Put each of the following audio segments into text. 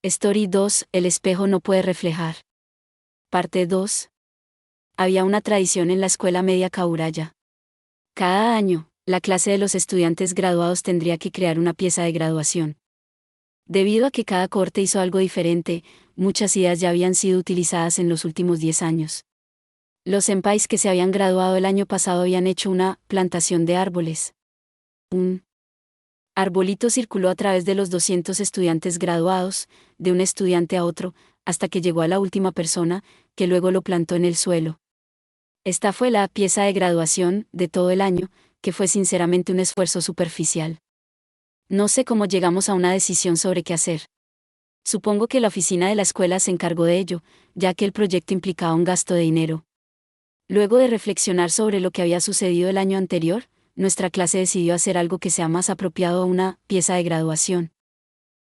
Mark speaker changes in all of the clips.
Speaker 1: Story 2, el espejo no puede reflejar. Parte 2. Había una tradición en la escuela media Kauraya. Cada año, la clase de los estudiantes graduados tendría que crear una pieza de graduación. Debido a que cada corte hizo algo diferente, muchas ideas ya habían sido utilizadas en los últimos 10 años. Los senpais que se habían graduado el año pasado habían hecho una plantación de árboles. Un arbolito circuló a través de los 200 estudiantes graduados, de un estudiante a otro, hasta que llegó a la última persona, que luego lo plantó en el suelo. Esta fue la pieza de graduación de todo el año, que fue sinceramente un esfuerzo superficial. No sé cómo llegamos a una decisión sobre qué hacer. Supongo que la oficina de la escuela se encargó de ello, ya que el proyecto implicaba un gasto de dinero. Luego de reflexionar sobre lo que había sucedido el año anterior, nuestra clase decidió hacer algo que sea más apropiado a una pieza de graduación.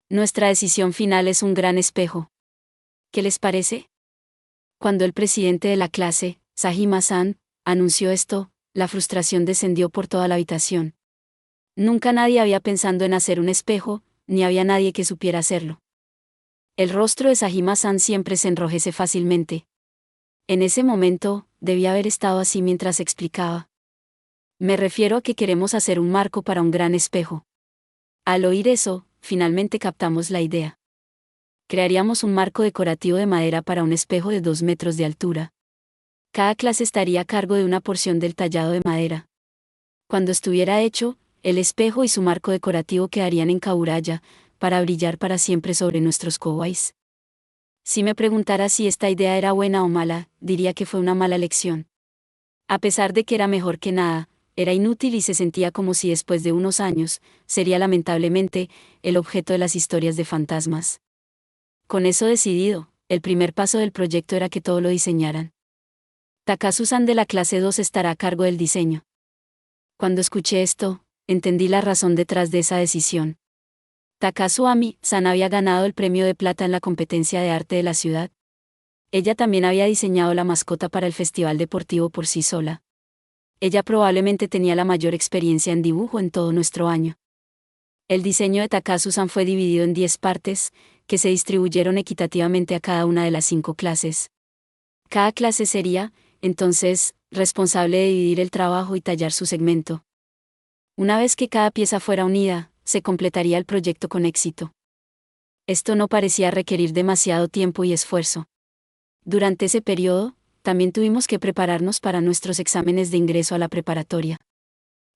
Speaker 1: Nuestra decisión final es un gran espejo. ¿Qué les parece? Cuando el presidente de la clase, Sajima-san, anunció esto, la frustración descendió por toda la habitación. Nunca nadie había pensado en hacer un espejo, ni había nadie que supiera hacerlo. El rostro de Sajima-san siempre se enrojece fácilmente. En ese momento, debía haber estado así mientras explicaba. Me refiero a que queremos hacer un marco para un gran espejo. Al oír eso, finalmente captamos la idea. Crearíamos un marco decorativo de madera para un espejo de 2 metros de altura. Cada clase estaría a cargo de una porción del tallado de madera. Cuando estuviera hecho, el espejo y su marco decorativo quedarían en Kauraya, para brillar para siempre sobre nuestros kowais. Si me preguntara si esta idea era buena o mala, diría que fue una mala elección. A pesar de que era mejor que nada, era inútil y se sentía como si después de unos años, sería lamentablemente, el objeto de las historias de fantasmas. Con eso decidido, el primer paso del proyecto era que todo lo diseñaran. Takasu-san de la clase 2 estará a cargo del diseño. Cuando escuché esto, entendí la razón detrás de esa decisión. Takasu Ami-san había ganado el premio de plata en la competencia de arte de la ciudad. Ella también había diseñado la mascota para el festival deportivo por sí sola. Ella probablemente tenía la mayor experiencia en dibujo en todo nuestro año. El diseño de Takasu-san fue dividido en 10 partes, que se distribuyeron equitativamente a cada una de las 5 clases. Cada clase sería, entonces, responsable de dividir el trabajo y tallar su segmento. Una vez que cada pieza fuera unida, se completaría el proyecto con éxito. Esto no parecía requerir demasiado tiempo y esfuerzo. Durante ese periodo, también tuvimos que prepararnos para nuestros exámenes de ingreso a la preparatoria.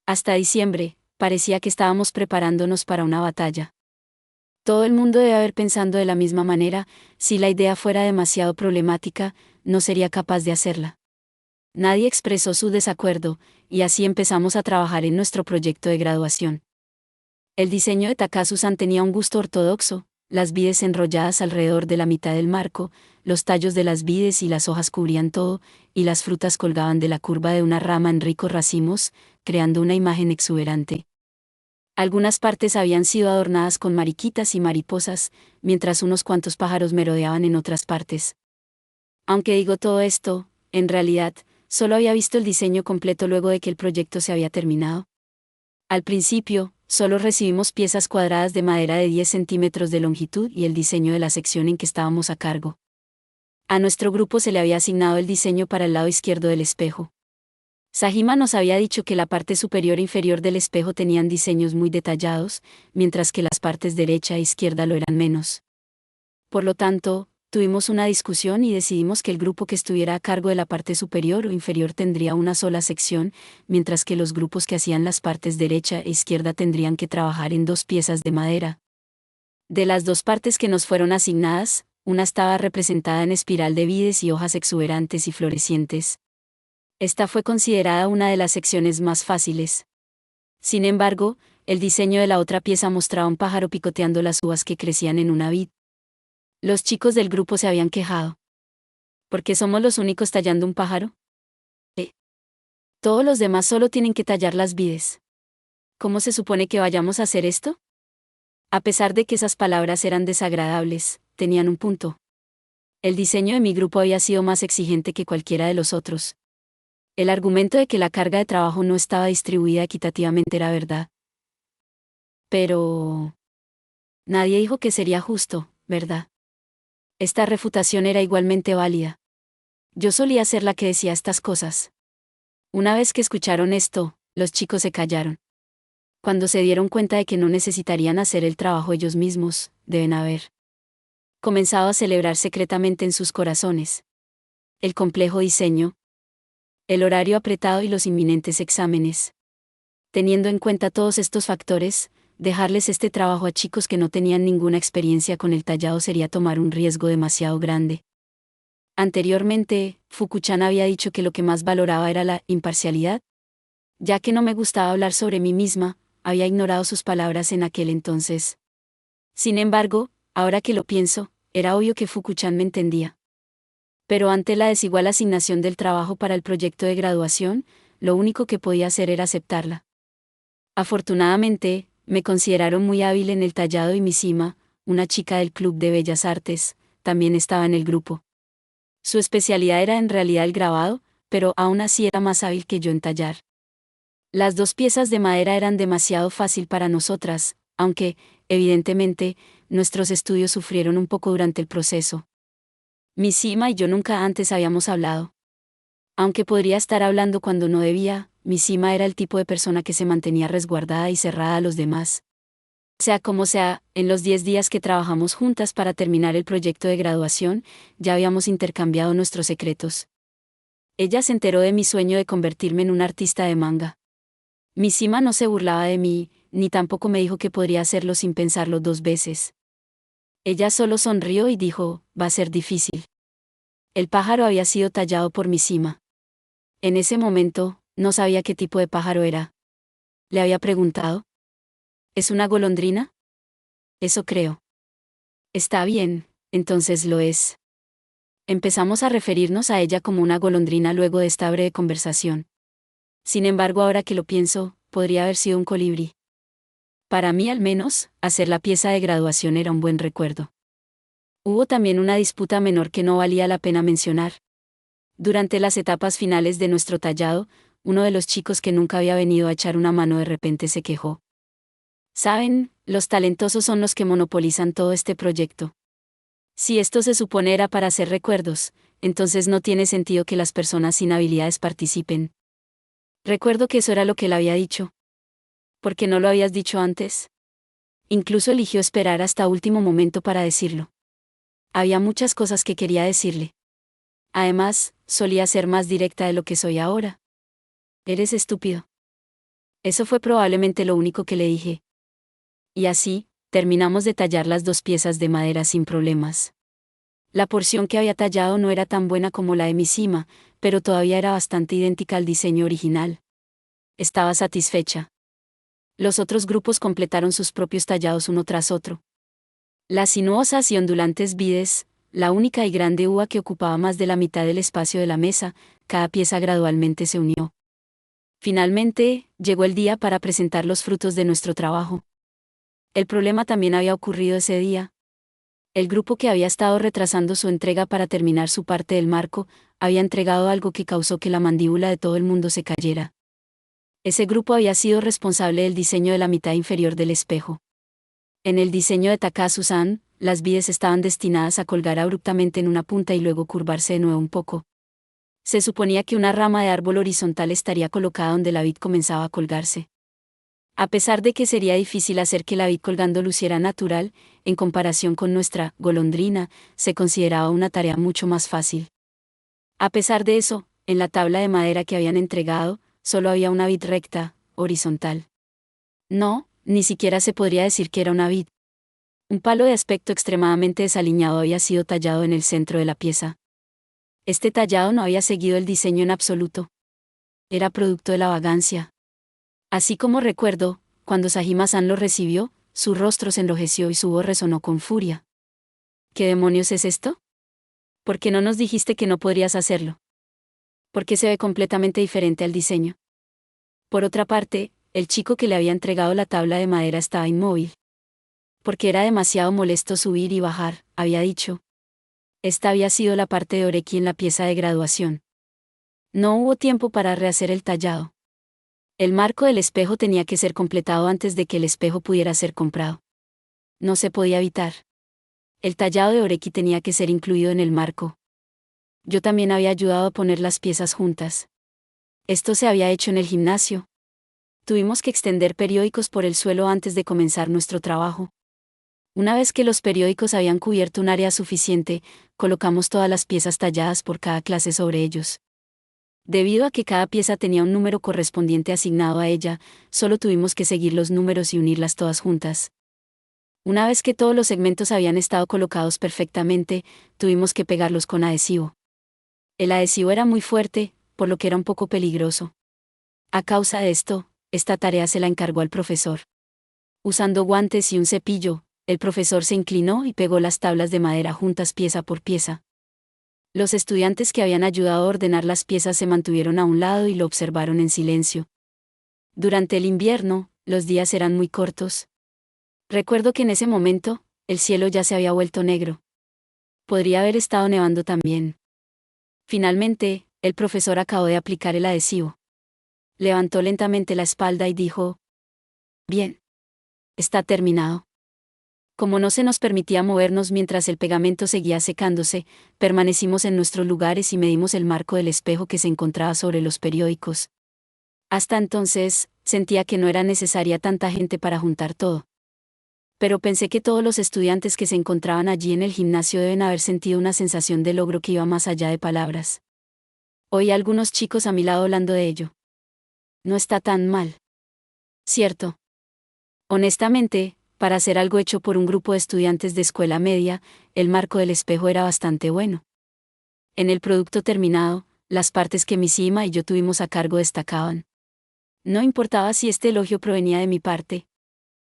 Speaker 1: Hasta diciembre, parecía que estábamos preparándonos para una batalla. Todo el mundo debe haber pensado de la misma manera, si la idea fuera demasiado problemática, no sería capaz de hacerla. Nadie expresó su desacuerdo, y así empezamos a trabajar en nuestro proyecto de graduación. El diseño de Takasu-san tenía un gusto ortodoxo, las vides enrolladas alrededor de la mitad del marco, los tallos de las vides y las hojas cubrían todo, y las frutas colgaban de la curva de una rama en ricos racimos, creando una imagen exuberante. Algunas partes habían sido adornadas con mariquitas y mariposas, mientras unos cuantos pájaros merodeaban en otras partes. Aunque digo todo esto, en realidad, solo había visto el diseño completo luego de que el proyecto se había terminado. Al principio, solo recibimos piezas cuadradas de madera de 10 centímetros de longitud y el diseño de la sección en que estábamos a cargo. A nuestro grupo se le había asignado el diseño para el lado izquierdo del espejo. Sajima nos había dicho que la parte superior e inferior del espejo tenían diseños muy detallados, mientras que las partes derecha e izquierda lo eran menos. Por lo tanto, tuvimos una discusión y decidimos que el grupo que estuviera a cargo de la parte superior o inferior tendría una sola sección, mientras que los grupos que hacían las partes derecha e izquierda tendrían que trabajar en 2 piezas de madera. De las 2 partes que nos fueron asignadas, una estaba representada en espiral de vides y hojas exuberantes y florecientes. Esta fue considerada una de las secciones más fáciles. Sin embargo, el diseño de la otra pieza mostraba un pájaro picoteando las uvas que crecían en una vid. Los chicos del grupo se habían quejado. ¿Por qué somos los únicos tallando un pájaro? Todos los demás solo tienen que tallar las vides. ¿Cómo se supone que vayamos a hacer esto? A pesar de que esas palabras eran desagradables, tenían un punto. El diseño de mi grupo había sido más exigente que cualquiera de los otros. El argumento de que la carga de trabajo no estaba distribuida equitativamente era verdad. Pero nadie dijo que sería justo, ¿verdad? Esta refutación era igualmente válida. Yo solía ser la que decía estas cosas. Una vez que escucharon esto, los chicos se callaron. Cuando se dieron cuenta de que no necesitarían hacer el trabajo ellos mismos, deben haber comenzado a celebrar secretamente en sus corazones el complejo diseño, el horario apretado y los inminentes exámenes. Teniendo en cuenta todos estos factores, dejarles este trabajo a chicos que no tenían ninguna experiencia con el tallado sería tomar un riesgo demasiado grande. Anteriormente, Fuku-chan había dicho que lo que más valoraba era la imparcialidad. Ya que no me gustaba hablar sobre mí misma, había ignorado sus palabras en aquel entonces. Sin embargo, ahora que lo pienso, era obvio que Fuku-chan me entendía. Pero ante la desigual asignación del trabajo para el proyecto de graduación, lo único que podía hacer era aceptarla. Afortunadamente, me consideraron muy hábil en el tallado y Mishima, una chica del Club de Bellas Artes, también estaba en el grupo. Su especialidad era en realidad el grabado, pero aún así era más hábil que yo en tallar. Las dos piezas de madera eran demasiado fácil para nosotras, aunque, evidentemente, nuestros estudios sufrieron un poco durante el proceso. Mishima y yo nunca antes habíamos hablado. Aunque podría estar hablando cuando no debía, Mishima era el tipo de persona que se mantenía resguardada y cerrada a los demás. Sea como sea, en los 10 días que trabajamos juntas para terminar el proyecto de graduación, ya habíamos intercambiado nuestros secretos. Ella se enteró de mi sueño de convertirme en un artista de manga. Mishima no se burlaba de mí, ni tampoco me dijo que podría hacerlo sin pensarlo 2 veces. Ella solo sonrió y dijo, va a ser difícil. El pájaro había sido tallado por Mishima. En ese momento, no sabía qué tipo de pájaro era. Le había preguntado. ¿Es una golondrina? Eso creo. Está bien, entonces lo es. Empezamos a referirnos a ella como una golondrina luego de esta breve conversación. Sin embargo, ahora que lo pienso, podría haber sido un colibrí. Para mí al menos, hacer la pieza de graduación era un buen recuerdo. Hubo también una disputa menor que no valía la pena mencionar. Durante las etapas finales de nuestro tallado, uno de los chicos que nunca había venido a echar una mano de repente se quejó. Saben, los talentosos son los que monopolizan todo este proyecto. Si esto se supone era para hacer recuerdos, entonces no tiene sentido que las personas sin habilidades participen. Recuerdo que eso era lo que él había dicho. ¿Por qué no lo habías dicho antes? Incluso eligió esperar hasta último momento para decirlo. Había muchas cosas que quería decirle. Además, solía ser más directa de lo que soy ahora. Eres estúpido. Eso fue probablemente lo único que le dije. Y así, terminamos de tallar las 2 piezas de madera sin problemas. La porción que había tallado no era tan buena como la de Mishima, pero todavía era bastante idéntica al diseño original. Estaba satisfecha. Los otros grupos completaron sus propios tallados uno tras otro. Las sinuosas y ondulantes vides, la única y grande uva que ocupaba más de la mitad del espacio de la mesa, cada pieza gradualmente se unió. Finalmente, llegó el día para presentar los frutos de nuestro trabajo. El problema también había ocurrido ese día. El grupo que había estado retrasando su entrega para terminar su parte del marco, había entregado algo que causó que la mandíbula de todo el mundo se cayera. Ese grupo había sido responsable del diseño de la mitad inferior del espejo. En el diseño de Takasu-san, las vides estaban destinadas a colgar abruptamente en una punta y luego curvarse de nuevo un poco. Se suponía que una rama de árbol horizontal estaría colocada donde la vid comenzaba a colgarse. A pesar de que sería difícil hacer que la vid colgando luciera natural, en comparación con nuestra golondrina, se consideraba una tarea mucho más fácil. A pesar de eso, en la tabla de madera que habían entregado, solo había una vid recta, horizontal. No, ni siquiera se podría decir que era una vid. Un palo de aspecto extremadamente desaliñado había sido tallado en el centro de la pieza. Este tallado no había seguido el diseño en absoluto. Era producto de la vagancia. Así como recuerdo, cuando Sajima-san lo recibió, su rostro se enrojeció y su voz resonó con furia. ¿Qué demonios es esto? ¿Por qué no nos dijiste que no podrías hacerlo? ¿Por qué se ve completamente diferente al diseño? Por otra parte, el chico que le había entregado la tabla de madera estaba inmóvil. Porque era demasiado molesto subir y bajar, había dicho. Esta había sido la parte de Oreki en la pieza de graduación. No hubo tiempo para rehacer el tallado. El marco del espejo tenía que ser completado antes de que el espejo pudiera ser comprado. No se podía evitar. El tallado de Oreki tenía que ser incluido en el marco. Yo también había ayudado a poner las piezas juntas. Esto se había hecho en el gimnasio. Tuvimos que extender periódicos por el suelo antes de comenzar nuestro trabajo. Una vez que los periódicos habían cubierto un área suficiente, colocamos todas las piezas talladas por cada clase sobre ellos. Debido a que cada pieza tenía un número correspondiente asignado a ella, solo tuvimos que seguir los números y unirlas todas juntas. Una vez que todos los segmentos habían estado colocados perfectamente, tuvimos que pegarlos con adhesivo. El adhesivo era muy fuerte, por lo que era un poco peligroso. A causa de esto, esta tarea se la encargó al profesor. Usando guantes y un cepillo, el profesor se inclinó y pegó las tablas de madera juntas pieza por pieza. Los estudiantes que habían ayudado a ordenar las piezas se mantuvieron a un lado y lo observaron en silencio. Durante el invierno, los días eran muy cortos. Recuerdo que en ese momento, el cielo ya se había vuelto negro. Podría haber estado nevando también. Finalmente, el profesor acabó de aplicar el adhesivo. Levantó lentamente la espalda y dijo: «Bien. Está terminado». Como no se nos permitía movernos mientras el pegamento seguía secándose, permanecimos en nuestros lugares y medimos el marco del espejo que se encontraba sobre los periódicos. Hasta entonces, sentía que no era necesaria tanta gente para juntar todo. Pero pensé que todos los estudiantes que se encontraban allí en el gimnasio deben haber sentido una sensación de logro que iba más allá de palabras. Oí a algunos chicos a mi lado hablando de ello. No está tan mal. ¿Cierto? Honestamente, para hacer algo hecho por un grupo de estudiantes de escuela media, el marco del espejo era bastante bueno. En el producto terminado, las partes que Miss Ima y yo tuvimos a cargo destacaban. No importaba si este elogio provenía de mi parte.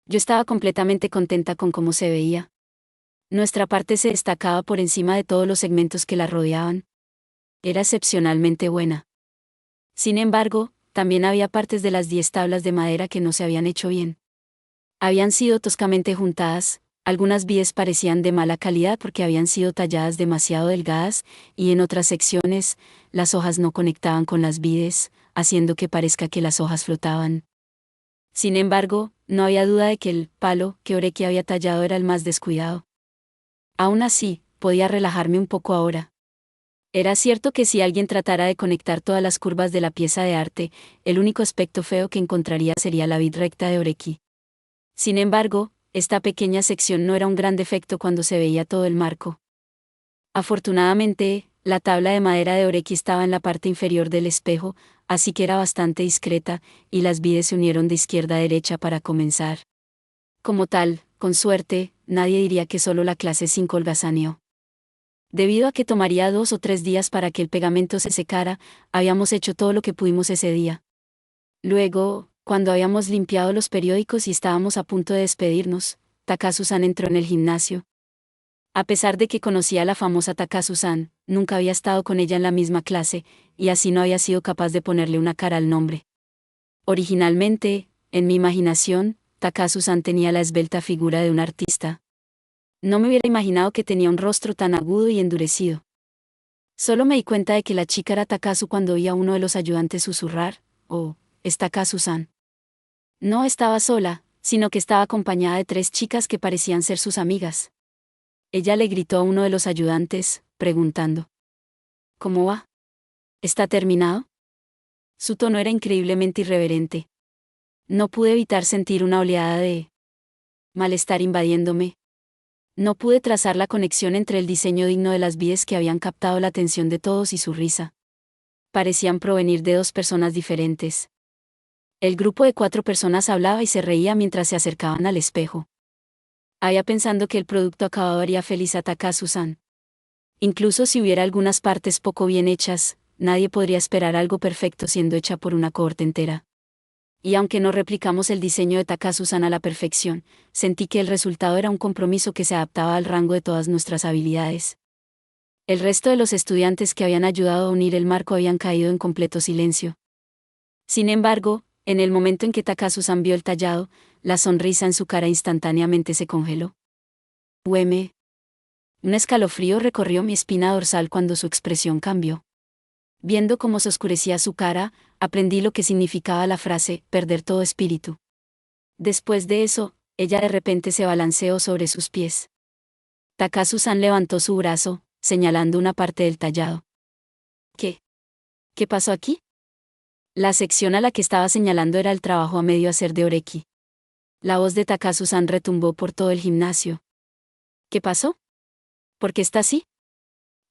Speaker 1: Yo estaba completamente contenta con cómo se veía. Nuestra parte se destacaba por encima de todos los segmentos que la rodeaban. Era excepcionalmente buena. Sin embargo, también había partes de las 10 tablas de madera que no se habían hecho bien. Habían sido toscamente juntadas, algunas vides parecían de mala calidad porque habían sido talladas demasiado delgadas, y en otras secciones, las hojas no conectaban con las vides, haciendo que parezca que las hojas flotaban. Sin embargo, no había duda de que el palo que Oreki había tallado era el más descuidado. Aún así, podía relajarme un poco ahora. Era cierto que si alguien tratara de conectar todas las curvas de la pieza de arte, el único aspecto feo que encontraría sería la vid recta de Oreki. Sin embargo, esta pequeña sección no era un gran defecto cuando se veía todo el marco. Afortunadamente, la tabla de madera de Oreki estaba en la parte inferior del espejo, así que era bastante discreta, y las vides se unieron de izquierda a derecha para comenzar. Como tal, con suerte, nadie diría que solo la clase 5 holgazaneó. Debido a que tomaría 2 o 3 días para que el pegamento se secara, habíamos hecho todo lo que pudimos ese día. Luego, cuando habíamos limpiado los periódicos y estábamos a punto de despedirnos, Takasu-san entró en el gimnasio. A pesar de que conocía a la famosa Takasu-san, nunca había estado con ella en la misma clase, y así no había sido capaz de ponerle una cara al nombre. Originalmente, en mi imaginación, Takasu-san tenía la esbelta figura de un artista. No me hubiera imaginado que tenía un rostro tan agudo y endurecido. Solo me di cuenta de que la chica era Takasu cuando oí a uno de los ayudantes susurrar: «Oh, es Takasu-san». No estaba sola, sino que estaba acompañada de 3 chicas que parecían ser sus amigas. Ella le gritó a uno de los ayudantes, preguntando: «¿Cómo va? ¿Está terminado?». Su tono era increíblemente irreverente. No pude evitar sentir una oleada de malestar invadiéndome. No pude trazar la conexión entre el diseño digno de las vides que habían captado la atención de todos y su risa. Parecían provenir de 2 personas diferentes. El grupo de 4 personas hablaba y se reía mientras se acercaban al espejo. Había pensando que el producto acabado haría feliz a Takasu-san. Incluso si hubiera algunas partes poco bien hechas, nadie podría esperar algo perfecto siendo hecha por una cohorte entera. Y aunque no replicamos el diseño de Takasu-san a la perfección, sentí que el resultado era un compromiso que se adaptaba al rango de todas nuestras habilidades. El resto de los estudiantes que habían ayudado a unir el marco habían caído en completo silencio. Sin embargo, en el momento en que Takasu-san vio el tallado, la sonrisa en su cara instantáneamente se congeló. «Ueme». Un escalofrío recorrió mi espina dorsal cuando su expresión cambió. Viendo cómo se oscurecía su cara, aprendí lo que significaba la frase «perder todo espíritu». Después de eso, ella de repente se balanceó sobre sus pies. Takasu-san levantó su brazo, señalando una parte del tallado. ¿Qué? ¿Qué pasó aquí? La sección a la que estaba señalando era el trabajo a medio hacer de Oreki. La voz de Takasu-san retumbó por todo el gimnasio. ¿Qué pasó? ¿Por qué está así?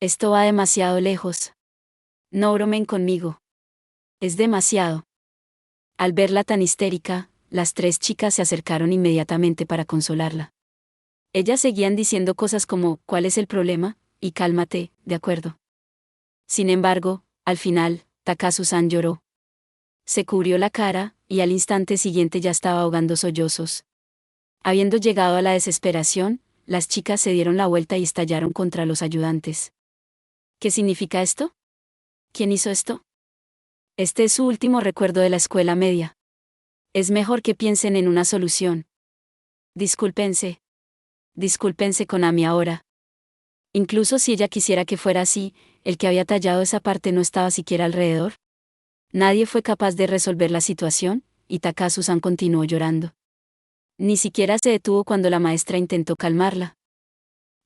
Speaker 1: Esto va demasiado lejos. No bromen conmigo. Es demasiado. Al verla tan histérica, las tres chicas se acercaron inmediatamente para consolarla. Ellas seguían diciendo cosas como, ¿cuál es el problema? Y cálmate, de acuerdo. Sin embargo, al final, Takasu-san lloró. Se cubrió la cara, y al instante siguiente ya estaba ahogando sollozos. Habiendo llegado a la desesperación, las chicas se dieron la vuelta y estallaron contra los ayudantes. ¿Qué significa esto? ¿Quién hizo esto? Este es su último recuerdo de la escuela media. Es mejor que piensen en una solución. Discúlpense. Discúlpense con Ami ahora. Incluso si ella quisiera que fuera así, el que había tallado esa parte no estaba siquiera alrededor. Nadie fue capaz de resolver la situación, y Takasu-san continuó llorando. Ni siquiera se detuvo cuando la maestra intentó calmarla.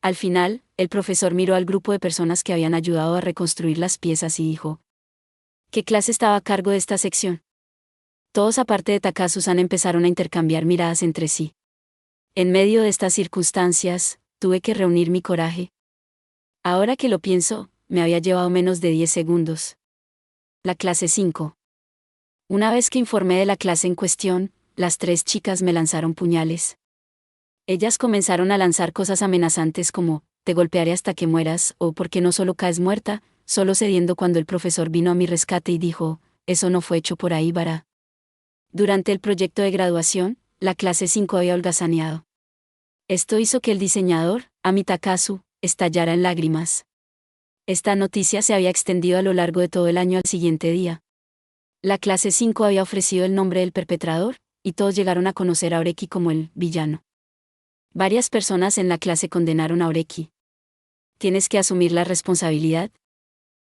Speaker 1: Al final, el profesor miró al grupo de personas que habían ayudado a reconstruir las piezas y dijo: ¿qué clase estaba a cargo de esta sección? Todos aparte de Takasu-san empezaron a intercambiar miradas entre sí. En medio de estas circunstancias, tuve que reunir mi coraje. Ahora que lo pienso, me había llevado menos de 10 segundos. La clase 5. Una vez que informé de la clase en cuestión, las tres chicas me lanzaron puñales. Ellas comenzaron a lanzar cosas amenazantes como, te golpearé hasta que mueras, o porque no solo caes muerta, solo cediendo cuando el profesor vino a mi rescate y dijo, eso no fue hecho por ahí, Bara. Durante el proyecto de graduación, la clase 5 había holgazaneado. Esto hizo que el diseñador, Ami Takasu, estallara en lágrimas. Esta noticia se había extendido a lo largo de todo el año al siguiente día. La clase 5 había ofrecido el nombre del perpetrador, y todos llegaron a conocer a Oreki como el villano. Varias personas en la clase condenaron a Oreki. Tienes que asumir la responsabilidad.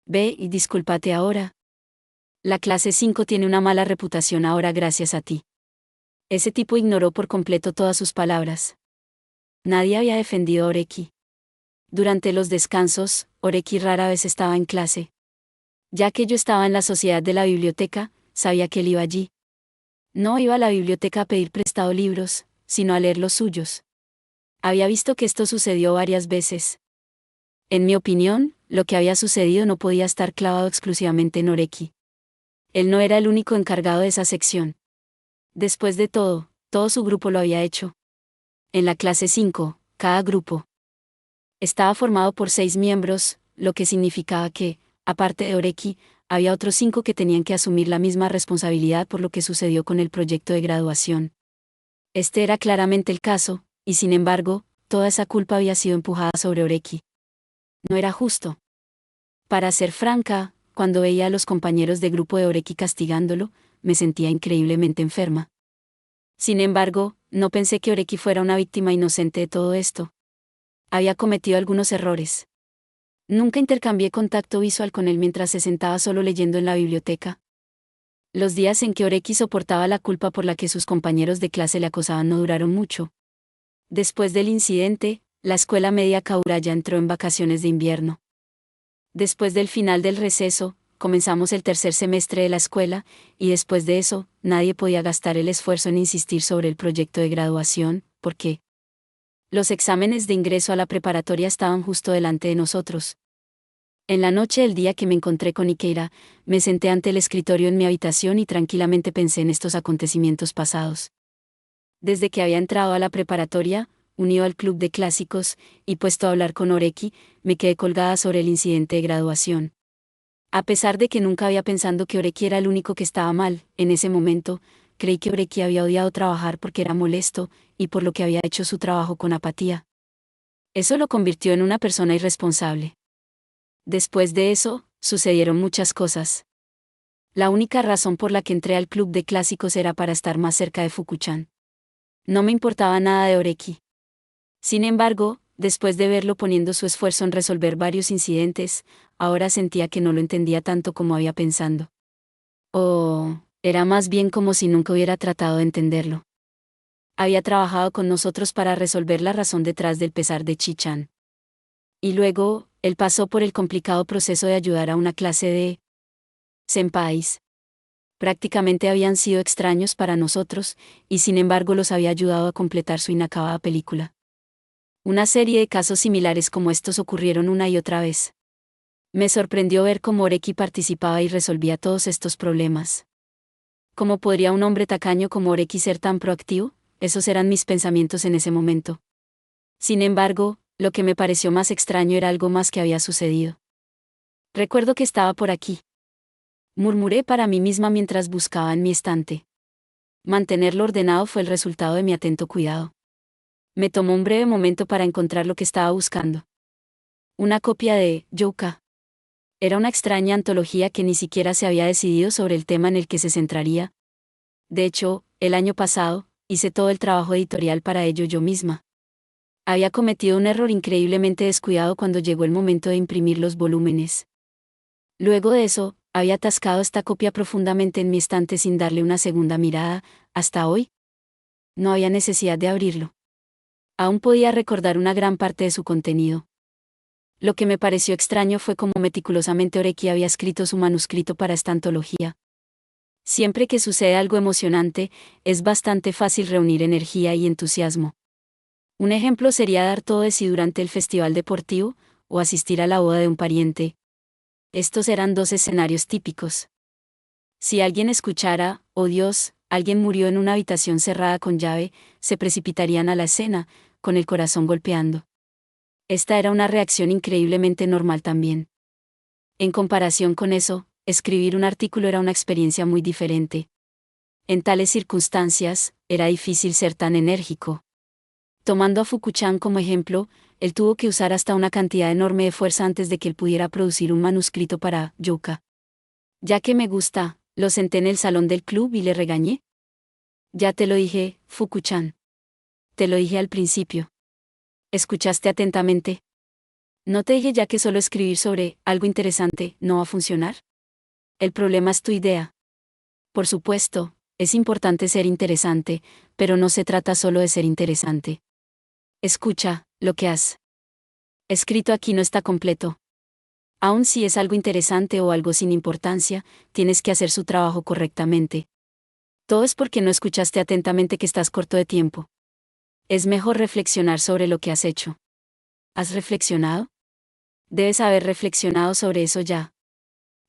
Speaker 1: Ve y discúlpate ahora. La clase 5 tiene una mala reputación ahora gracias a ti. Ese tipo ignoró por completo todas sus palabras. Nadie había defendido a Oreki. Durante los descansos, Oreki rara vez estaba en clase. Ya que yo estaba en la sociedad de la biblioteca, sabía que él iba allí. No iba a la biblioteca a pedir prestado libros, sino a leer los suyos. Había visto que esto sucedió varias veces. En mi opinión, lo que había sucedido no podía estar clavado exclusivamente en Oreki. Él no era el único encargado de esa sección. Después de todo su grupo lo había hecho. En la clase 5, cada grupo estaba formado por 6 miembros, lo que significaba que, aparte de Oreki, había otros 5 que tenían que asumir la misma responsabilidad por lo que sucedió con el proyecto de graduación. Este era claramente el caso, y sin embargo, toda esa culpa había sido empujada sobre Oreki. No era justo. Para ser franca, cuando veía a los compañeros de grupo de Oreki castigándolo, me sentía increíblemente enferma. Sin embargo, no pensé que Oreki fuera una víctima inocente de todo esto. Había cometido algunos errores. Nunca intercambié contacto visual con él mientras se sentaba solo leyendo en la biblioteca. Los días en que Oreki soportaba la culpa por la que sus compañeros de clase le acosaban no duraron mucho. Después del incidente, la escuela media Kauraya entró en vacaciones de invierno. Después del final del receso, comenzamos el tercer semestre de la escuela, y después de eso, nadie podía gastar el esfuerzo en insistir sobre el proyecto de graduación, porque los exámenes de ingreso a la preparatoria estaban justo delante de nosotros. En la noche del día que me encontré con Ikeira, me senté ante el escritorio en mi habitación y tranquilamente pensé en estos acontecimientos pasados. Desde que había entrado a la preparatoria, unido al club de clásicos, y puesto a hablar con Oreki, me quedé colgada sobre el incidente de graduación. A pesar de que nunca había pensado que Oreki era el único que estaba mal, en ese momento, creí que Oreki había odiado trabajar porque era molesto, y por lo que había hecho su trabajo con apatía. Eso lo convirtió en una persona irresponsable. Después de eso, sucedieron muchas cosas. La única razón por la que entré al club de clásicos era para estar más cerca de Fuku-chan. No me importaba nada de Oreki. Sin embargo, después de verlo poniendo su esfuerzo en resolver varios incidentes, ahora sentía que no lo entendía tanto como había pensado. O, era más bien como si nunca hubiera tratado de entenderlo. había trabajado con nosotros para resolver la razón detrás del pesar de Chi-chan. Y luego, él pasó por el complicado proceso de ayudar a una clase de senpais. Prácticamente habían sido extraños para nosotros, y sin embargo los había ayudado a completar su inacabada película. Una serie de casos similares como estos ocurrieron una y otra vez. Me sorprendió ver cómo Oreki participaba y resolvía todos estos problemas. ¿Cómo podría un hombre tacaño como Oreki ser tan proactivo? Esos eran mis pensamientos en ese momento. Sin embargo, lo que me pareció más extraño era algo más que había sucedido. Recuerdo que estaba por aquí. Murmuré para mí misma mientras buscaba en mi estante. Mantenerlo ordenado fue el resultado de mi atento cuidado. Me tomó un breve momento para encontrar lo que estaba buscando. Una copia de Youka. Era una extraña antología que ni siquiera se había decidido sobre el tema en el que se centraría. De hecho, el año pasado, hice todo el trabajo editorial para ello yo misma. Había cometido un error increíblemente descuidado cuando llegó el momento de imprimir los volúmenes. Luego de eso, había atascado esta copia profundamente en mi estante sin darle una segunda mirada, hasta hoy. No había necesidad de abrirlo. Aún podía recordar una gran parte de su contenido. Lo que me pareció extraño fue cómo meticulosamente Oreki había escrito su manuscrito para esta antología. Siempre que sucede algo emocionante, es bastante fácil reunir energía y entusiasmo. Un ejemplo sería dar todo de sí durante el festival deportivo, o asistir a la boda de un pariente. Estos eran dos escenarios típicos. Si alguien escuchara, oh Dios, alguien murió en una habitación cerrada con llave, se precipitarían a la escena, con el corazón golpeando. Esta era una reacción increíblemente normal también. En comparación con eso, escribir un artículo era una experiencia muy diferente. En tales circunstancias, era difícil ser tan enérgico. Tomando a Fuku-chan como ejemplo, él tuvo que usar hasta una cantidad enorme de fuerza antes de que él pudiera producir un manuscrito para Youka. Ya que me gusta, lo senté en el salón del club y le regañé. Ya te lo dije, Fuku-chan. Te lo dije al principio. ¿Escuchaste atentamente? ¿No te dije ya que solo escribir sobre algo interesante no va a funcionar? El problema es tu idea. Por supuesto, es importante ser interesante, pero no se trata solo de ser interesante. Escucha, lo que has escrito aquí no está completo. Aun si es algo interesante o algo sin importancia, tienes que hacer su trabajo correctamente. Todo es porque no escuchaste atentamente que estás corto de tiempo. Es mejor reflexionar sobre lo que has hecho. ¿Has reflexionado? Debes haber reflexionado sobre eso ya.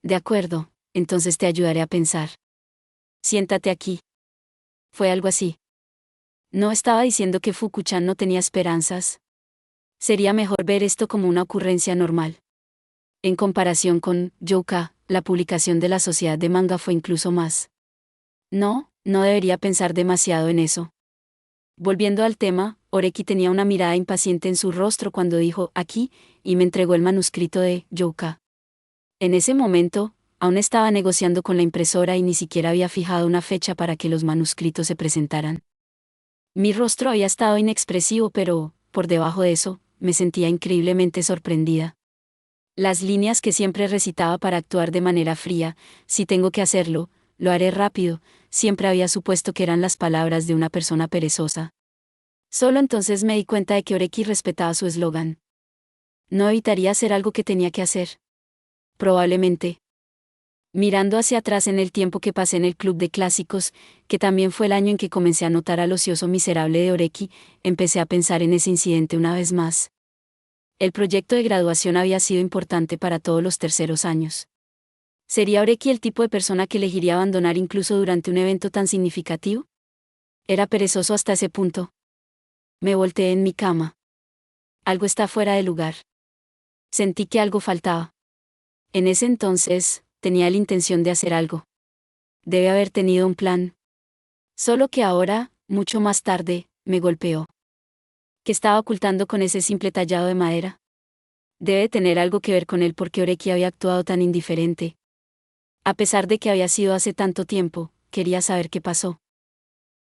Speaker 1: De acuerdo, entonces te ayudaré a pensar. Siéntate aquí. Fue algo así. No estaba diciendo que Fuku-chan no tenía esperanzas. Sería mejor ver esto como una ocurrencia normal. En comparación con Youka, la publicación de la Sociedad de Manga fue incluso más. No debería pensar demasiado en eso. Volviendo al tema, Oreki tenía una mirada impaciente en su rostro cuando dijo aquí, y me entregó el manuscrito de Youka. En ese momento, aún estaba negociando con la impresora y ni siquiera había fijado una fecha para que los manuscritos se presentaran. Mi rostro había estado inexpresivo, pero, por debajo de eso, me sentía increíblemente sorprendida. Las líneas que siempre recitaba para actuar de manera fría, si tengo que hacerlo, lo haré rápido, siempre había supuesto que eran las palabras de una persona perezosa. Solo entonces me di cuenta de que Oreki respetaba su eslogan. No evitaría hacer algo que tenía que hacer. Probablemente. Mirando hacia atrás en el tiempo que pasé en el club de clásicos, que también fue el año en que comencé a notar al ocioso miserable de Oreki, empecé a pensar en ese incidente una vez más. El proyecto de graduación había sido importante para todos los terceros años. ¿Sería Oreki el tipo de persona que elegiría abandonar incluso durante un evento tan significativo? Era perezoso hasta ese punto. Me volteé en mi cama. Algo está fuera de lugar. Sentí que algo faltaba. En ese entonces, tenía la intención de hacer algo. Debe haber tenido un plan. Solo que ahora, mucho más tarde, me golpeó. ¿Qué estaba ocultando con ese simple tallado de madera? Debe tener algo que ver con él porque Oreki había actuado tan indiferente. A pesar de que había sido hace tanto tiempo, quería saber qué pasó.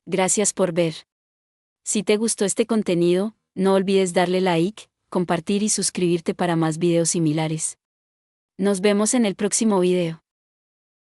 Speaker 1: Gracias por ver. Si te gustó este contenido, no olvides darle like, compartir y suscribirte para más videos similares. Nos vemos en el próximo video.